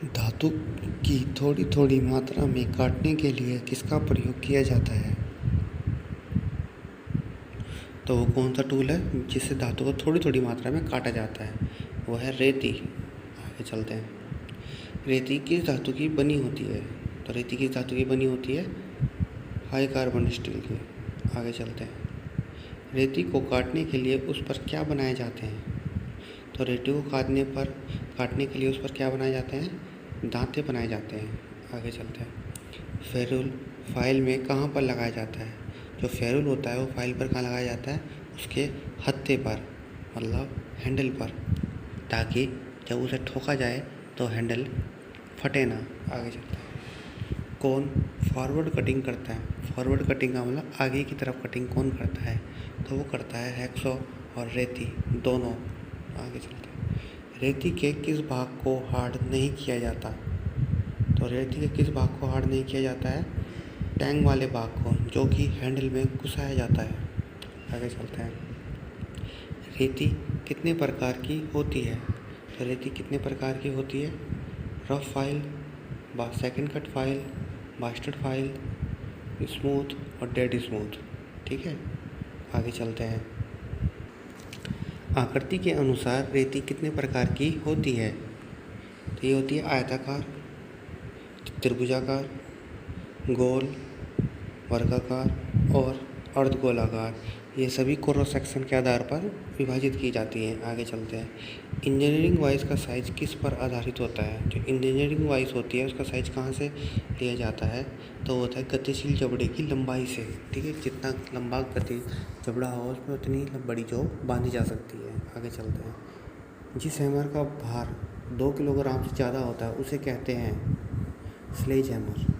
धातु की थोड़ी थोड़ी मात्रा में काटने के लिए किसका प्रयोग किया जाता है? तो वो कौन सा टूल है जिससे धातु को थोड़ी थोड़ी मात्रा में काटा जाता है? वो है रेती। आगे चलते हैं। रेती किस धातु की बनी होती है? तो रेती किस धातु की बनी होती है? हाई कार्बन स्टील की। आगे चलते हैं। रेती को काटने के लिए उस पर क्या बनाए जाते हैं? तो रेती को काटने के लिए उस पर क्या बनाए जाते हैं? दांते बनाए जाते हैं। आगे चलते हैं। फेरुल फाइल में कहाँ पर लगाया जाता है? जो फेरुल होता है वो फाइल पर कहाँ लगाया जाता है? उसके हत्थे पर, मतलब हैंडल पर, ताकि जब उसे ठोका जाए तो हैंडल फटे ना। आगे चलते हैं। कौन फॉरवर्ड कटिंग करता है? फॉरवर्ड कटिंग का मतलब आगे की तरफ कटिंग कौन करता है? तो वो करता है हैक्सॉ और रेती दोनों। आगे चलते हैं। रेती के किस भाग को हार्ड नहीं किया जाता? तो रेती के किस भाग को हार्ड नहीं किया जाता है? टैंग वाले भाग को, जो कि हैंडल में घुसाया जाता है। आगे चलते हैं। रेती कितने प्रकार की होती है? तो रेती कितने प्रकार की होती है? Rough file, second cut file, bastard file, smooth और डेड स्मूथ। ठीक है, आगे चलते हैं। आकृति के अनुसार रेती कितने प्रकार की होती है? तो ये होती है आयताकार, त्रिभुजाकार, गोल, वर्गाकार और अर्धगोलाकार। ये सभी क्रॉस सेक्शन के आधार पर विभाजित की जाती हैं। आगे चलते हैं। इंजीनियरिंग वाइज का साइज किस पर आधारित होता है? जो इंजीनियरिंग वाइज होती है उसका साइज कहाँ से लिया जाता है? तो होता है गतिशील जबड़े की लंबाई से। ठीक है, जितना लंबा गति जबड़ा हो उसमें उतनी बड़ी जॉब बांधी जा सकती है। आगे चलते हैं। जिस हैमर का भार 2 किलोग्राम से ज़्यादा होता है उसे कहते हैं स्लेज हैमर।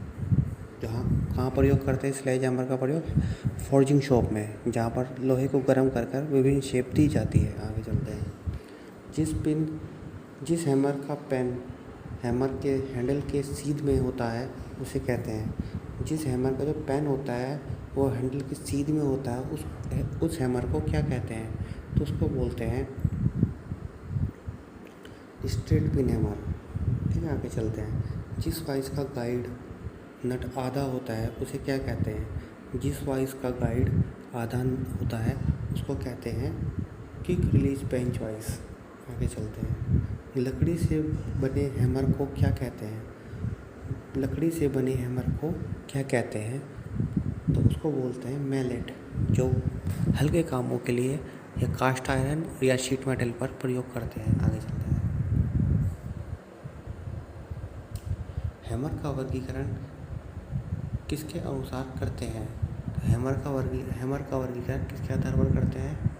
कहाँ प्रयोग करते हैं स्लेज हैमर का प्रयोग? फोर्जिंग शॉप में, जहाँ पर लोहे को गर्म कर कर विभिन्न शेप दी जाती है। आगे चलते हैं। जिस हैमर का पेन हैमर के हैंडल के सीध में होता है उसे कहते हैं। जिस हैमर का जो पेन होता है वो हैंडल के सीध में होता है उस हैमर को क्या कहते हैं? तो उसको बोलते हैं स्ट्रेट पिन हैमर। ठीक है, आगे चलते हैं। जिस वाइस का गाइड नट आधा होता है उसे क्या कहते हैं? जिस वाइस का गाइड आधा होता है उसको कहते हैं किक रिलीज बेंच वाइस। आगे चलते हैं। लकड़ी से बने हैमर को क्या कहते हैं? लकड़ी से बने हैमर को क्या कहते हैं? तो उसको बोलते हैं मैलेट, जो हल्के कामों के लिए या कास्ट आयरन या शीट मेटल पर प्रयोग करते हैं। आगे चलते हैं। हैमर का वर्गीकरण किसके अनुसार करते हैं? तो हैमर का वर्गीकरण किसके आधार पर करते हैं?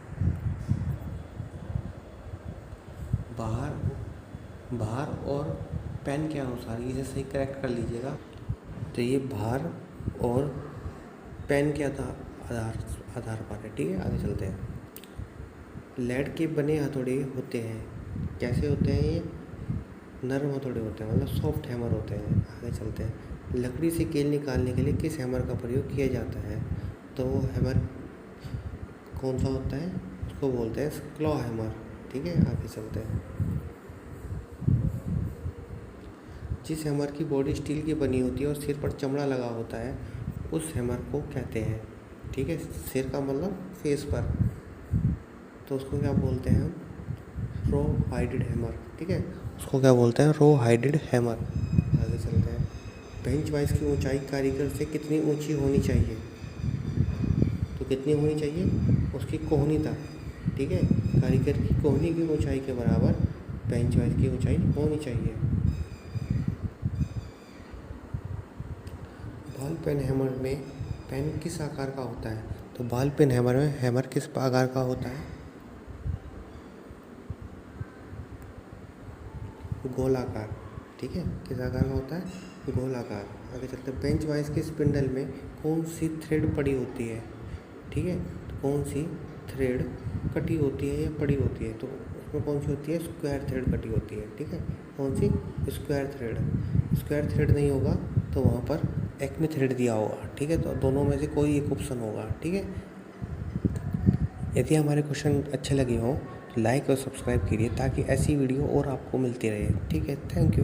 भार और पेन के अनुसार। इसे सही करेक्ट कर लीजिएगा। तो ये भार और पेन के आधार पर है। ठीक है, आगे चलते हैं। लेड के बने हथौड़े होते हैं, कैसे होते हैं? ये नरम हथौड़े होते हैं, मतलब सॉफ्ट हैमर होते हैं। आगे चलते हैं। लकड़ी से कील निकालने के लिए किस हैमर का प्रयोग किया जाता है? तो वो हैमर कौन सा होता है? उसको बोलते हैं क्लॉ हैमर। ठीक है, आगे चलते हैं। जिस हैमर की बॉडी स्टील की बनी होती है और सिर पर चमड़ा लगा होता है उस हैमर को कहते हैं। ठीक है, सिर का मतलब फेस पर, तो उसको क्या बोलते हैं? रो हाइडेड हैमर। ठीक है, उसको क्या बोलते हैं? रो हाइडेड हैमर। आगे चलते हैं। बेंच वाइस की ऊंचाई कारीगर से कितनी ऊंची होनी चाहिए? तो कितनी होनी चाहिए? उसकी कोहनी तक। ठीक है, कारीगर की कोहनी की ऊंचाई के बराबर बेंच वाइस की ऊंचाई होनी चाहिए। बॉल पेन हैमर में पेन किस आकार का होता है? तो बॉल पेन हैमर में हैमर किस आकार का होता है? गोलाकार। ठीक है, किस आकार का होता है? गोलाकार। आगे चलते हैं। बेंच वाइस के स्पिंडल में कौन सी थ्रेड पड़ी होती है? ठीक है, तो कौन सी थ्रेड कटी होती है या पड़ी होती है? तो उसमें कौन सी होती है? स्क्वायर थ्रेड कटी होती है। ठीक है, कौन सी? Square thread. स्क्वायर थ्रेड नहीं होगा तो वहाँ पर एक्मे थ्रेड दिया होगा। ठीक है, तो दोनों में से कोई एक ऑप्शन होगा। ठीक है, यदि हमारे क्वेश्चन अच्छे लगे हों तो लाइक और सब्सक्राइब कीजिए ताकि ऐसी वीडियो और आपको मिलती रहे। ठीक है, थैंक यू।